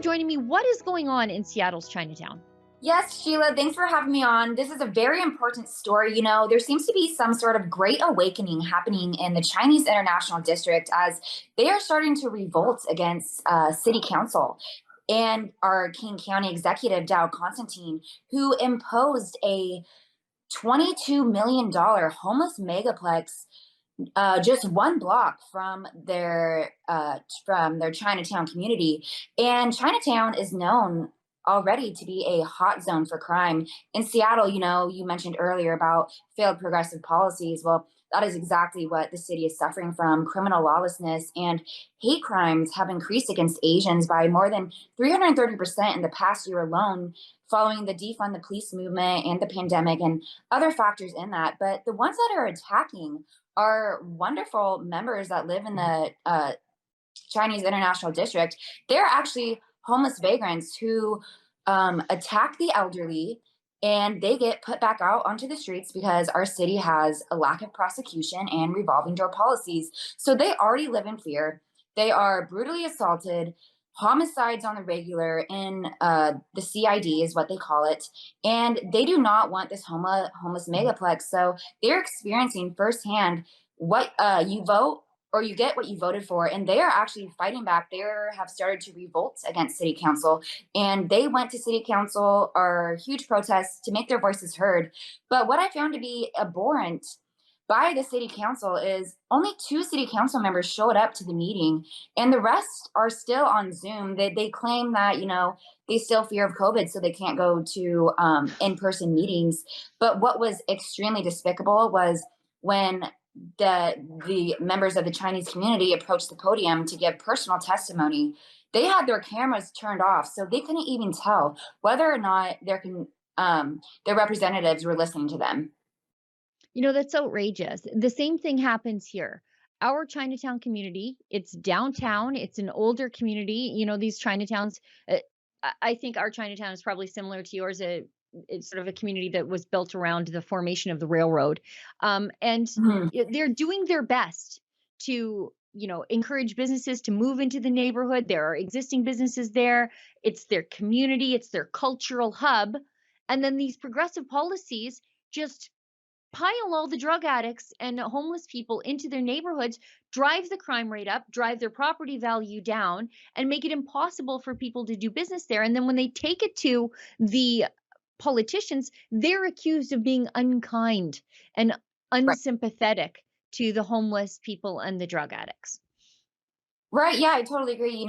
joining me. What is going on in Seattle's Chinatown? Yes, Sheila, thanks for having me on. This is a very important story. There seems to be some sort of great awakening happening in the Chinese International District as they are starting to revolt against city council and our King County executive, Dow Constantine, who imposed a $22 million homeless megaplex just one block from their Chinatown community. And Chinatown is known already to be a hot zone for crime. In Seattle, you mentioned earlier about failed progressive policies. Well, that is exactly what the city is suffering from. Criminal lawlessness and hate crimes have increased against Asians by more than 330% in the past year alone, following the defund the police movement and the pandemic and other factors in that. But the ones that are attacking are wonderful members that live in the Chinese International District. They're actually homeless vagrants who attack the elderly, and they get put back out onto the streets because our city has a lack of prosecution and revolving door policies. So they already live in fear. They are brutally assaulted, homicides on the regular in the CID is what they call it. And they do not want this homeless megaplex. So they're experiencing firsthand what you vote or you get what you voted for. And they are actually fighting back. They have started to revolt against city council. And they went to city council or huge protests to make their voices heard. But what I found to be abhorrent by the city council is only two city council members showed up to the meeting, and the rest are still on Zoom. They claim that, they still fear of COVID, so they can't go to in-person meetings. But what was extremely despicable was when the members of the Chinese community approached the podium to give personal testimony. They had their cameras turned off, so they couldn't even tell whether or not their representatives were listening to them. That's outrageous. The same thing happens here. Our Chinatown community, it's downtown, it's an older community. These Chinatowns, I think our Chinatown is probably similar to yours. It's sort of a community that was built around the formation of the railroad. And Mhm. they're doing their best to, encourage businesses to move into the neighborhood. There are existing businesses there. It's their community, it's their cultural hub. And then these progressive policies just pile all the drug addicts and homeless people into their neighborhoods, drive the crime rate up, drive their property value down, and make it impossible for people to do business there. And then when they take it to the politicians, they're accused of being unkind and unsympathetic to the homeless people and the drug addicts. Right. Yeah, I totally agree.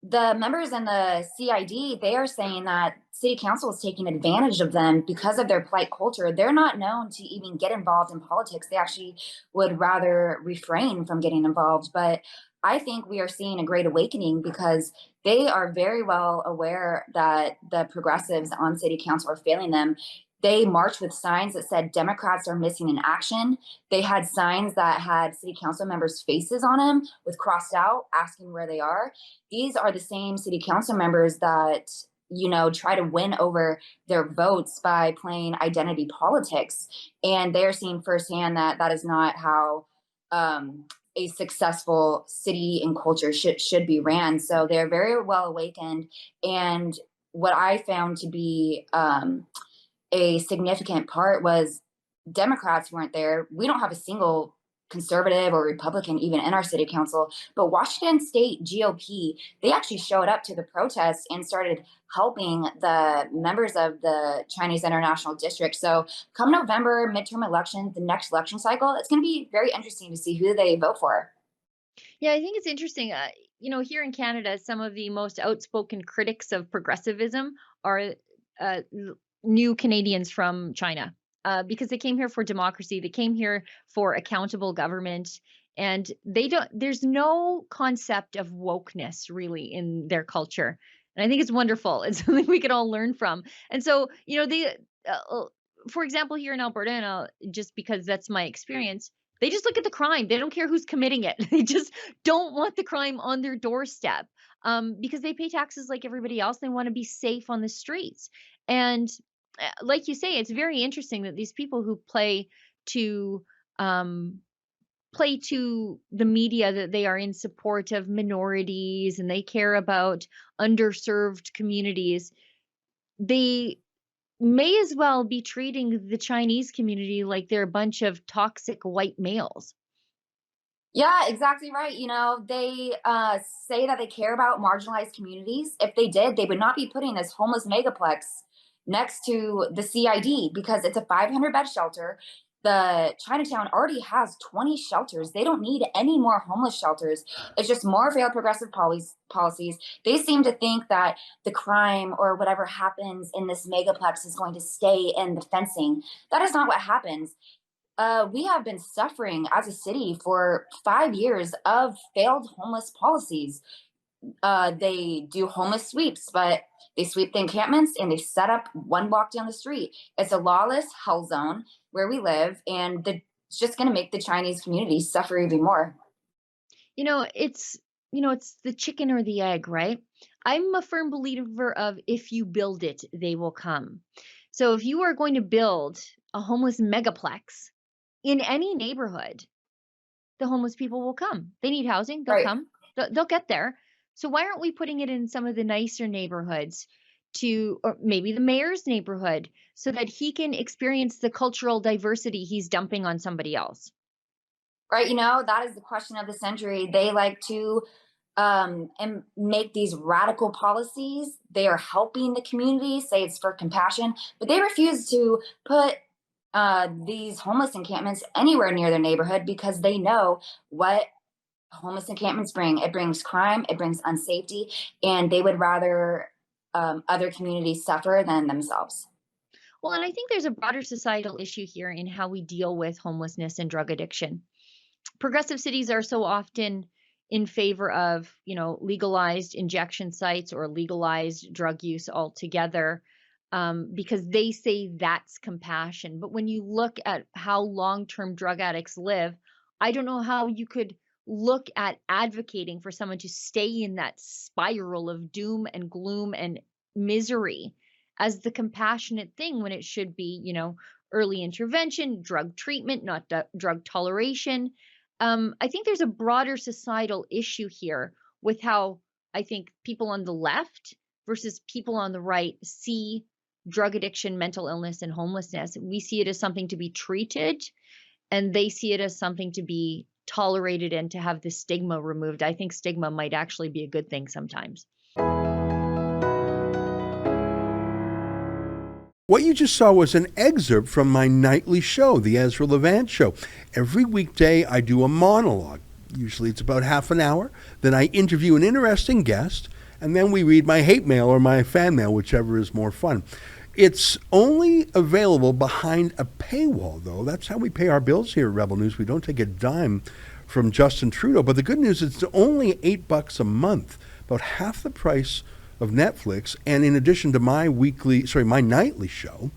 The members in the CID, they are saying that city council is taking advantage of them because of their polite culture. They're not known to even get involved in politics. They actually would rather refrain from getting involved. But I think we are seeing a great awakening because they are very well aware that the progressives on city council are failing them. They marched with signs that said Democrats are missing in action. They had signs that had city council members' faces on them with crossed out, asking where they are. These are the same city council members that, try to win over their votes by playing identity politics. And they're seeing firsthand that that is not how a successful city and culture should be ran. So they're very well awakened. And what I found to be a significant part was Democrats weren't there. We don't have a single conservative or Republican even in our city council, but Washington State GOP, they actually showed up to the protests and started helping the members of the Chinese International District. So come November, midterm elections, the next election cycle, it's going to be very interesting to see who they vote for. Yeah, I think it's interesting. Here in Canada, some of the most outspoken critics of progressivism are new Canadians from China, because they came here for democracy. They came here for accountable government. And they don't, there's no concept of wokeness really in their culture. And I think it's wonderful. It's something we can all learn from. And so, for example, here in Alberta, and just because that's my experience, they just look at the crime. They don't care who's committing it. They just don't want the crime on their doorstep, because they pay taxes like everybody else. They want to be safe on the streets. And like you say, it's very interesting that these people who play to play to the media that they are in support of minorities and they care about underserved communities, they may as well be treating the Chinese community like they're a bunch of toxic white males. Yeah, exactly right. You know, they say that they care about marginalized communities. If they did, they would not be putting this homeless megaplex next to the CID because it's a 500-bed shelter. The Chinatown already has 20 shelters. They don't need any more homeless shelters. It's just more failed progressive policies. They seem to think that the crime or whatever happens in this megaplex is going to stay in the fencing. That is not what happens. We have been suffering as a city for 5 years of failed homeless policies. They do homeless sweeps, but they sweep the encampments and they set up one block down the street. It's a lawless hell zone where we live, and it's just going to make the Chinese community suffer even more. You know, it's the chicken or the egg, right? I'm a firm believer of if you build it, they will come. So if you are going to build a homeless megaplex in any neighborhood, the homeless people will come. They need housing, they'll Right. come. They'll get there. So why aren't we putting it in some of the nicer neighborhoods to or maybe the mayor's neighborhood so that he can experience the cultural diversity he's dumping on somebody else? Right. You know, that is the question of the century. They like to and make these radical policies. They are helping the community, say it's for compassion, but they refuse to put these homeless encampments anywhere near their neighborhood because they know what homeless encampments bring. It brings crime, it brings unsafety, and they would rather other communities suffer than themselves. Well, and I think there's a broader societal issue here in how we deal with homelessness and drug addiction. Progressive cities are so often in favor of, legalized injection sites or legalized drug use altogether, because they say that's compassion. But when you look at how long-term drug addicts live, I don't know how you could look at advocating for someone to stay in that spiral of doom and gloom and misery as the compassionate thing when it should be, early intervention, drug treatment, not drug toleration. I think there's a broader societal issue here with how I think people on the left versus people on the right see drug addiction, mental illness, and homelessness. We see it as something to be treated, and they see it as something to be tolerated and to have the stigma removed. I think stigma might actually be a good thing sometimes. What you just saw was an excerpt from my nightly show, the Ezra Levant Show. Every weekday, I do a monologue. Usually it's about half an hour. Then I interview an interesting guest, and then we read my hate mail or my fan mail, whichever is more fun. It's only available behind a paywall, though. That's how we pay our bills here at Rebel News. We don't take a dime from Justin Trudeau. But the good news is it's only $8 a month, about half the price of Netflix. And in addition to my nightly show,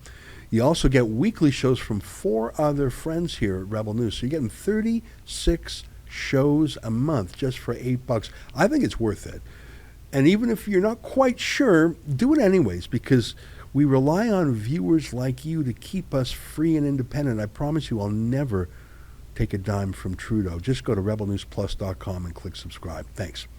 you also get weekly shows from 4 other friends here at Rebel News. So you're getting 36 shows a month just for $8. I think it's worth it. And even if you're not quite sure, do it anyways, because we rely on viewers like you to keep us free and independent. I promise you I'll never take a dime from Trudeau. Just go to rebelnewsplus.com and click subscribe. Thanks.